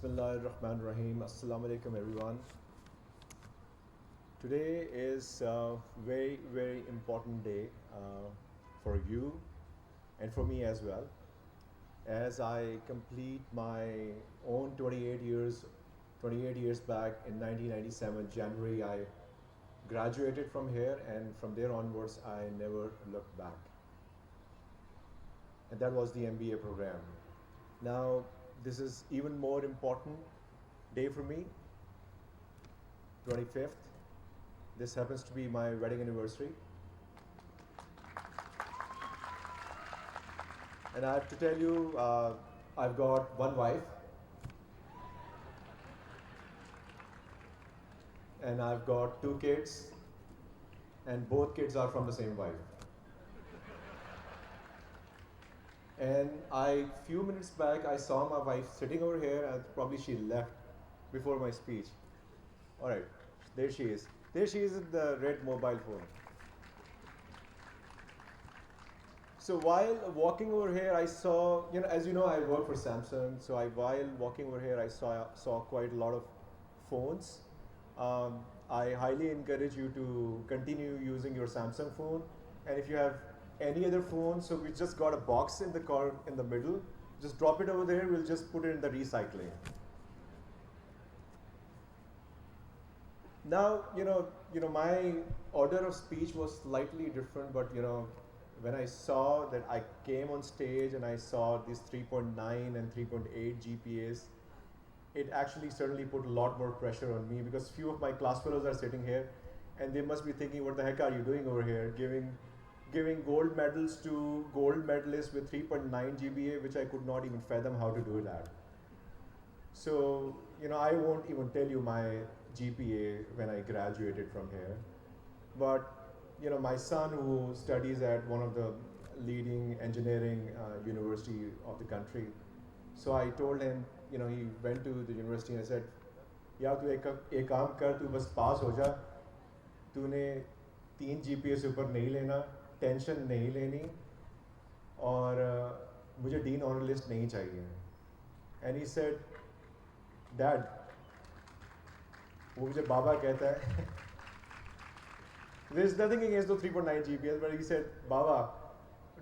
Bismillahirrahmanirrahim. Assalamu alaikum, everyone. Today is a very, very important day for you and for me as well. As I complete my own 28 years back in 1997, January, I graduated from here, and from there onwards, I never looked back. And that was the MBA program. Now, this is even more important day for me, 25th. This happens to be my wedding anniversary. And I have to tell you, I've got one wife, and I've got two kids, and both kids are from the same wife. And few minutes back, I saw my wife sitting over here, and probably she left before my speech. All right, there she is. There she is in the red mobile phone. So while walking over here, I saw, as you know, I work for Samsung. So while walking over here, I saw quite a lot of phones. I highly encourage you to continue using your Samsung phone. And if you have any other phone, so we just got a box in the car in the middle. Just drop it over there. We'll just put it in the recycling. Now, my order of speech was slightly different, but when I saw that I came on stage and I saw these 3.9 and 3.8 GPAs, it actually certainly put a lot more pressure on me, because few of my class fellows are sitting here and they must be thinking, what the heck are you doing over here, giving gold medals to gold medalists with 3.9 GPA, which I could not even fathom how to do that. So, I won't even tell you my GPA when I graduated from here. But, my son, who studies at one of the leading engineering university of the country, so I told him, he went to the university and I said, यार तू एक काम कर, तू बस पास हो जा, तूने 3 GPA से ऊपर नहीं लेना, टेंशन नहीं लेनी, और मुझे डीन ऑनर लिस्ट नहीं चाहिए. And he said, Dad, वो मुझे बाबा कहता है. There's nothing against the 3.9 GPAs, but he said, Baba,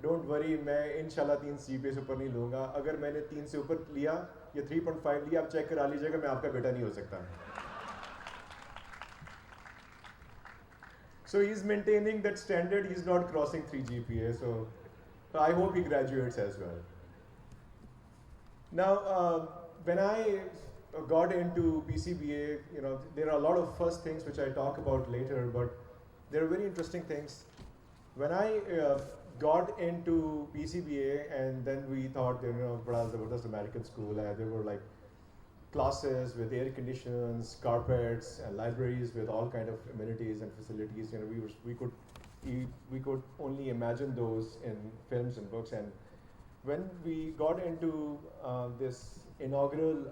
don't worry, मैं इंशाल्लाह 3 GPA से ऊपर नहीं लूँगा. अगर मैंने 3 से ऊपर लिया या 3.5 लिया, आप चेक करा लीजिएगा, मैं आपका बेटा नहीं हो सकता. So he's maintaining that standard. He's not crossing 3 GPA. So I hope he graduates as well. Now, when I got into PCBA, there are a lot of first things which I talk about later, but there are very interesting things. When I got into PCBA, and then we thought, bada zabardast American school, there were like classes with air conditions, carpets, and libraries with all kind of amenities and facilities. We could only imagine those in films and books. And when we got into this inaugural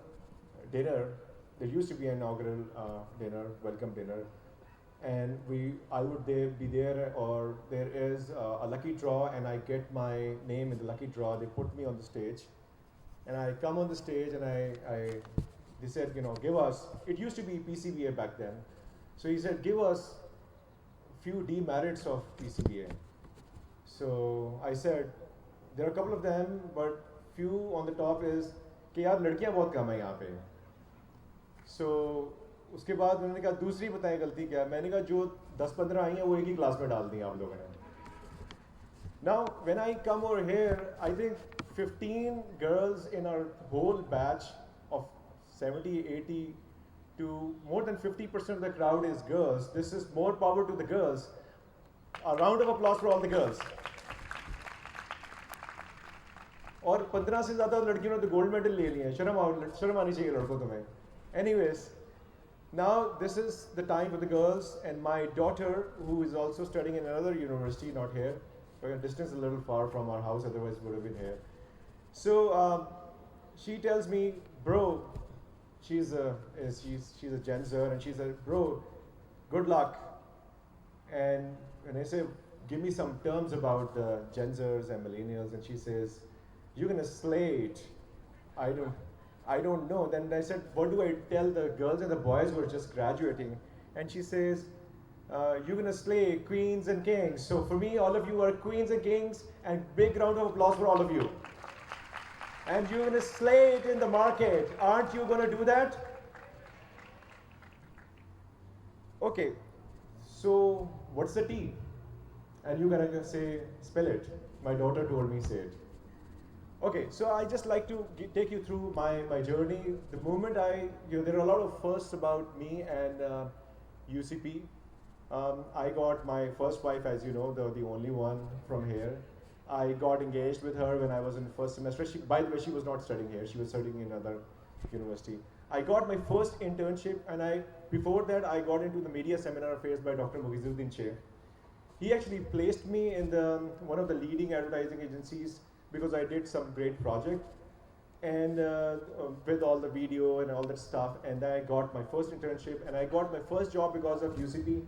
dinner, there used to be an inaugural dinner, welcome dinner, and I would be there, or there is a lucky draw, and I get my name in the lucky draw. They put me on the stage, and I come on the stage, and they said, give us, it used to be PCBA back then. So he said, give us few demerits of PCBA. So I said, there are a couple of them, but few on the top is, कि यार लड़कियां बहुत कम है यहाँ पे. So उसके बाद उन्होंने कहा दूसरी बताएं गलती क्या है. मैंने कहा जो 10-15 आई हैं वो एक ही क्लास में डाल दी आप लोगों ने. Now, when I come over here, I think 15 girls in our whole batch of 70, 80 to more than 50% of the crowd is girls. This is more power to the girls. A round of applause for all the girls. और 15 से ज़्यादा लड़कियों ने तो gold medal ले लिए हैं. शर्म आनी चाहिए लड़कों तुम्हें. Anyways, now this is the time for the girls, and my daughter, who is also studying in another university, not here, but a distance a little far from our house, otherwise would have been here. So she tells me, bro, she's a Gen Zer, and she said, bro, good luck. And when I say, give me some terms about the Gen Zers and millennials, and she says, you're gonna slay it. I don't know. Then I said, what do I tell the girls and the boys who are just graduating? And she says, you're gonna slay queens and kings. So for me, all of you are queens and kings, and big round of applause for all of you. And you're gonna slay it in the market. Aren't you gonna do that? Okay, so what's the tea? And you're gonna say, spill it. My daughter told me say it. Okay, so I just like to take you through my journey. The moment there are a lot of firsts about me and UCP. I got my first wife, as you know, the only one from here. I got engaged with her when I was in first semester. By the way, she was not studying here. She was studying in another university. I got my first internship, and before that, I got into the media seminar affairs by Dr. Mughisuddin Sheikh. He actually placed me in one of the leading advertising agencies because I did some great project, and with all the video and all that stuff. And then I got my first internship, and I got my first job because of UCP,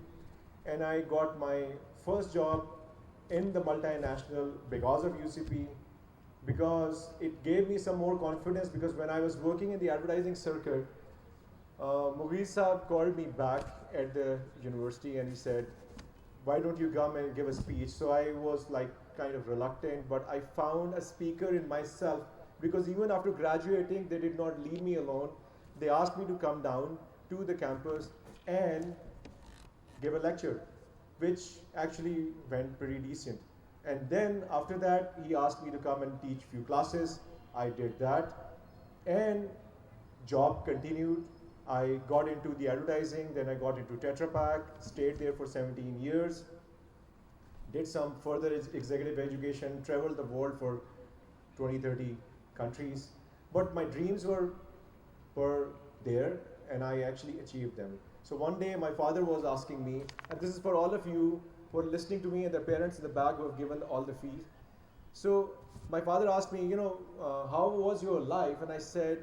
and I got my first job in the multinational because of UCP, because it gave me some more confidence. Because when I was working in the advertising circuit, Mughis Saab called me back at the university and he said, why don't you come and give a speech? So I was like kind of reluctant, but I found a speaker in myself, because even after graduating, they did not leave me alone. They asked me to come down to the campus and give a lecture, which actually went pretty decent. And then after that, he asked me to come and teach few classes. I did that, and job continued. I got into the advertising, then I got into Tetra Pak, stayed there for 17 years, did some further executive education, traveled the world for 20, 30 countries. But my dreams were there, and I actually achieved them. So one day my father was asking me, and this is for all of you who are listening to me and the parents in the back who have given all the fees. So my father asked me, how was your life? And I said,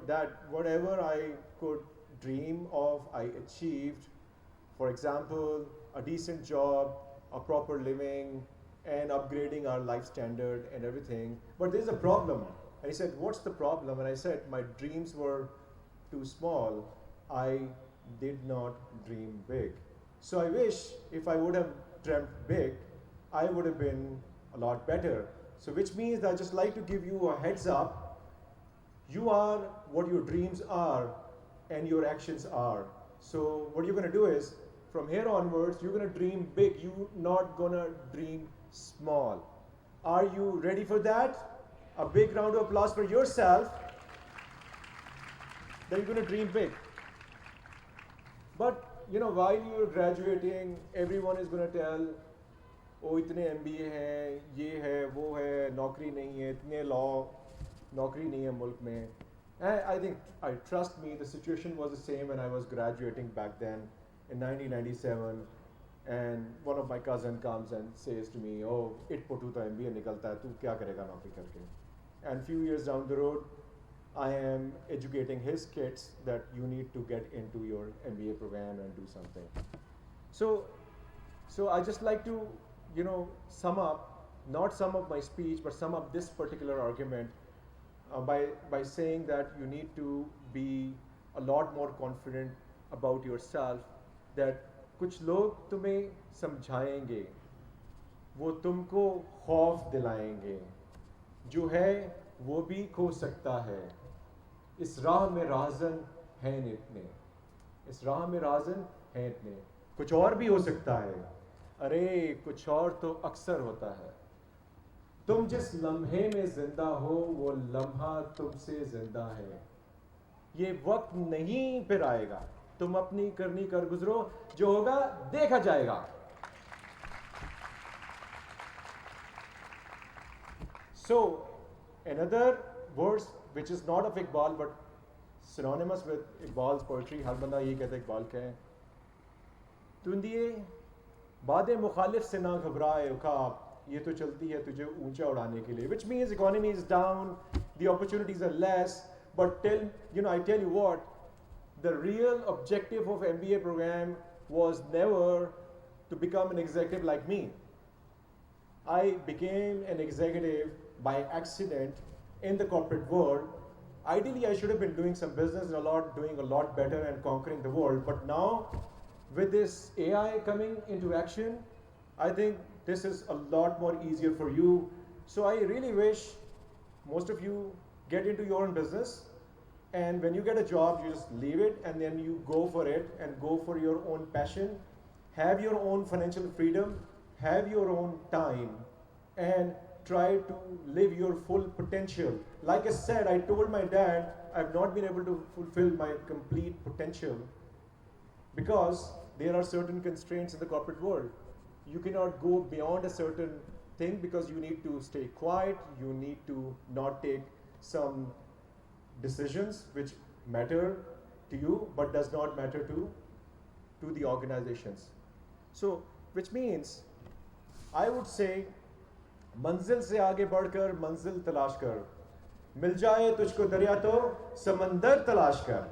Dad, whatever I could dream of, I achieved. For example, a decent job, a proper living, and upgrading our life standard and everything. But there's a problem. And he said, what's the problem? And I said, my dreams were too small. I did not dream big. So I wish if I would have dreamt big, I would have been a lot better. So which means that I just like to give you a heads up. You are what your dreams are and your actions are. So what you're going to do is, from here onwards, you're going to dream big. You're not going to dream small. Are you ready for that? A big round of applause for yourself. Then you're going to dream big. But, while you're graduating, everyone is going to tell, oh, itne MBA hai, ye hai, wo hai, naukri nahi hai, itne law, naukri nahi hai mulk mein. And I trust me, the situation was the same when I was graduating back then in 1997. And one of my cousin comes and says to me, oh, itpotu to MBA nikalta hai, tu kya karega naukri karke? And few years down the road, I am educating his kids that you need to get into your MBA program and do something. So I just like to, sum up, not sum up my speech, but sum up this particular argument by saying that you need to be a lot more confident about yourself, that कुछ लोग तुम्हें समझाएंगे, वो तुमको खौफ दिलाएंगे, जो है वो भी खो सकता है, इस राह में राज़न हैं इतने, इस राह में राज़न हैं इतने, कुछ और भी हो सकता है, अरे कुछ और तो अक्सर होता है, तुम जिस लम्हे में जिंदा हो वो लम्हा तुमसे जिंदा है, ये वक्त नहीं फिर आएगा, तुम अपनी करनी कर गुजरो, जो होगा देखा जाएगा. So another verse which is not of Iqbal but synonymous with Iqbal's poetry, हर बंदा ये कहता है इकबाल क्या है, तुंदिए बादे मुखालिफ से ना घबराए उखाब, ये तो चलती है तुझे ऊंचा उड़ाने के लिए, which means economy is down, the opportunities are less, but I tell you what, the real objective of MBA program was never to become an executive like me. I became an executive by accident in the corporate world, ideally I should have been doing some business doing a lot better and conquering the world. But now, with this AI coming into action, I think this is a lot more easier for you. So I really wish most of you get into your own business, and when you get a job, you just leave it and then you go for it and go for your own passion, have your own financial freedom, have your own time, and try to live your full potential. Like I said, I told my dad I've not been able to fulfill my complete potential because there are certain constraints in the corporate world. You cannot go beyond a certain thing because you need to stay quiet, you need to not take some decisions which matter to you but does not matter to the organizations. So, which means I would say मंजिल से आगे बढ़कर मंजिल तलाश कर, मिल जाए तुझको दरिया तो समंदर तलाश कर,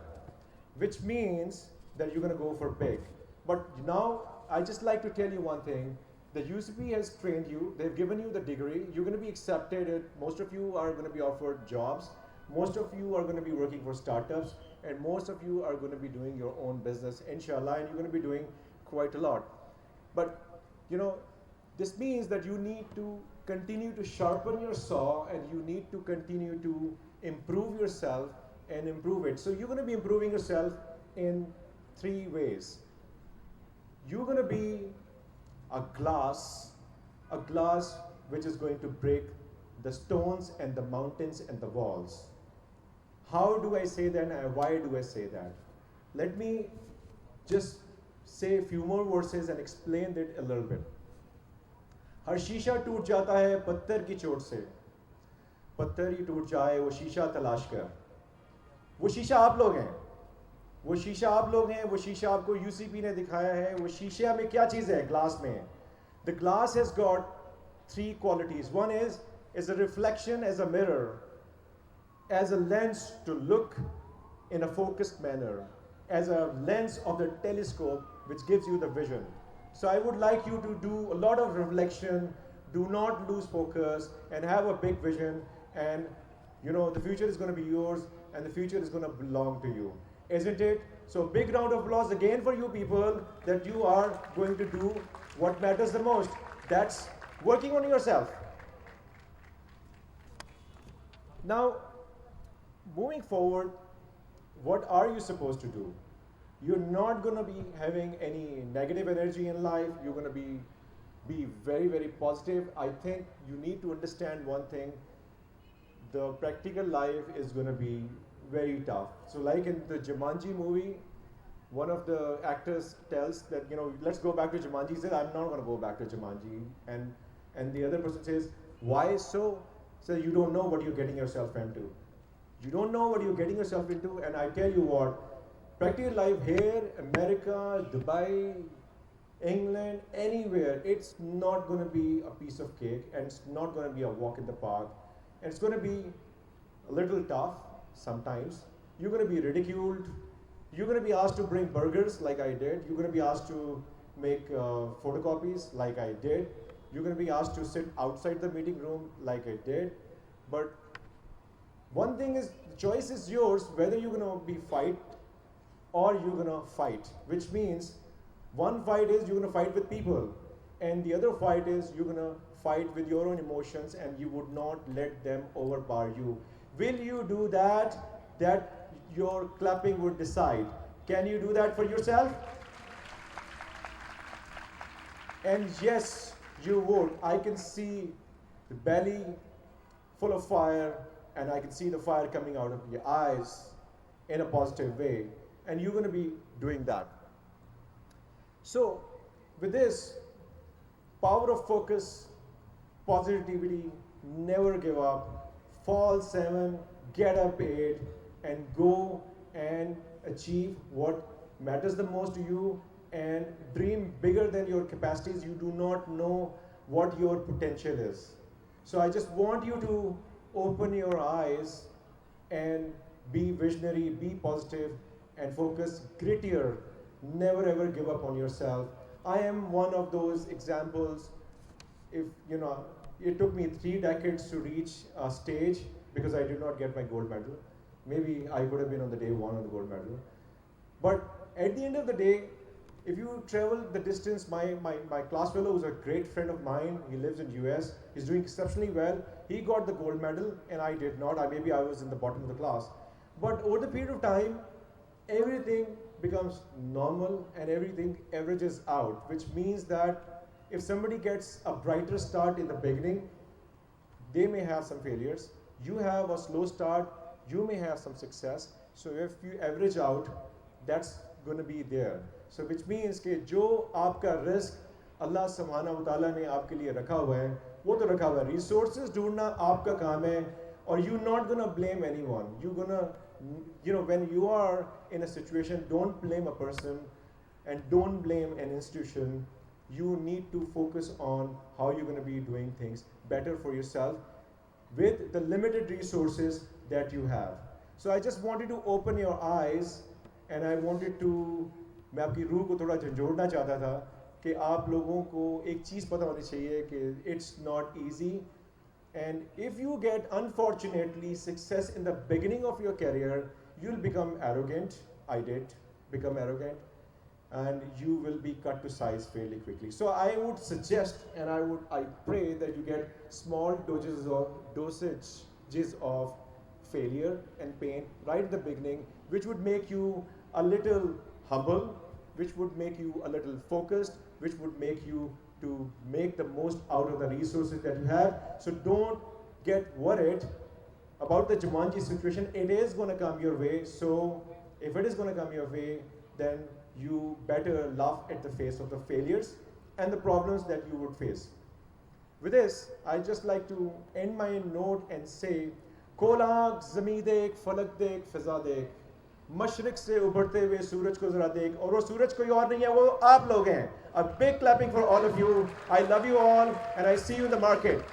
which means that you're going to go for big. But now I just like to tell you one thing. The UCP has trained you, they've given you the degree, you're going to be accepted, most of you are going to be offered jobs, most of you are going to be working for startups, and most of you are going to be doing your own business, inshallah, and you're going to be doing quite a lot. But, this means that you need to continue to sharpen your saw, and you need to continue to improve yourself and improve it. So you're going to be improving yourself in 3 ways. You're going to be a glass which is going to break the stones and the mountains and the walls. How do I say that and why do I say that? Let me just say a few more verses and explain it a little bit. हर शीशा टूट जाता है पत्थर की चोट से, पत्थर ही टूट जाए वो शीशा तलाश कर. वो शीशा आप लोग हैं, वो शीशा आप लोग हैं, वो शीशा आपको यूसीपी ने दिखाया है. वो शीशा में क्या चीज़ है ग्लास में? The glass has got 3 qualities. One is a reflection as a mirror, as a lens to look in a focused manner, as a lens of the telescope which gives you the vision. So I would like you to do a lot of reflection, do not lose focus, and have a big vision, and the future is going to be yours, and the future is going to belong to you. Isn't it? So big round of applause again for you people, that you are going to do what matters the most. That's working on yourself. Now, moving forward, what are you supposed to do? You're not going to be having any negative energy in life. You're going to be very, very positive. I think you need to understand one thing. The practical life is going to be very tough. So like in the Jumanji movie, one of the actors tells that, let's go back to Jumanji. He says, I'm not going to go back to Jumanji. And the other person says, why so? So you don't know what you're getting yourself into. You don't know what you're getting yourself into, and I tell you what, practical life here, America, Dubai, England, anywhere, it's not going to be a piece of cake, and it's not going to be a walk in the park, and it's going to be a little tough sometimes. You're going to be ridiculed. You're going to be asked to bring burgers like I did. You're going to be asked to make photocopies like I did. You're going to be asked to sit outside the meeting room like I did. But one thing is, the choice is yours, whether you're going to be fight or you're going to fight, which means one fight is you're going to fight with people, and the other fight is you're going to fight with your own emotions, and you would not let them overpower you. Will you do that? That your clapping would decide. Can you do that for yourself? And yes, you would. I can see the belly full of fire, and I can see the fire coming out of your eyes in a positive way. And you're going to be doing that. So, with this, power of focus, positivity, never give up, fall 7, get up 8, and go and achieve what matters the most to you, and dream bigger than your capacities. You do not know what your potential is. So I just want you to open your eyes and be visionary, be positive, and focus, grittier. Never ever give up on yourself. I am one of those examples. If it took me 3 decades to reach a stage because I did not get my gold medal. maybe I could have been on the day one on the gold medal. But at the end of the day, if you travel the distance, my class fellow who's a great friend of mine, he lives in US, he's doing exceptionally well. He got the gold medal and I did not. Maybe I was in the bottom of the class. But over the period of time, everything becomes normal and everything averages out, which means that if somebody gets a brighter start in the beginning, they may have some failures. You have a slow start, you may have some success. So if you average out, that's going to be there. So which means कि जो आपका risk अल्लाह सुब्हानहू व तआला ने आपके लिए रखा हुआ है, वो तो रखा हुआ है. Resources ढूंढना आपका काम है, और you're not going to blame anyone. You're going to, when you are in a situation, don't blame a person and don't blame an institution. You need to focus on how you're going to be doing things better for yourself with the limited resources that you have. So I just wanted to open your eyes and I wanted to, मैं आपकी रूह को थोड़ा झंझोड़ना चाहता था कि आप लोगों को एक चीज़ पता होनी चाहिए कि it's not easy. And if you get, unfortunately, success in the beginning of your career, you'll become arrogant. I did become arrogant. And you will be cut to size fairly quickly. So I would suggest, and I pray that you get small dosages of failure and pain right at the beginning, which would make you a little humble, which would make you a little focused, which would make you to make the most out of the resources that you have. So don't get worried about the Jumanji situation. It is going to come your way. So if it is going to come your way, then you better laugh at the face of the failures and the problems that you would face. With this, I just like to end my note and say, कोलाक ज़मीं देख, फलक देख, फ़िज़ा देख, मशरिक से उभरते हुए सूरज को ज़रा देख, और वो सूरज कोई और नहीं है, वो आप लोग हैं. A big clapping for all of you. I love you all and I see you in the market.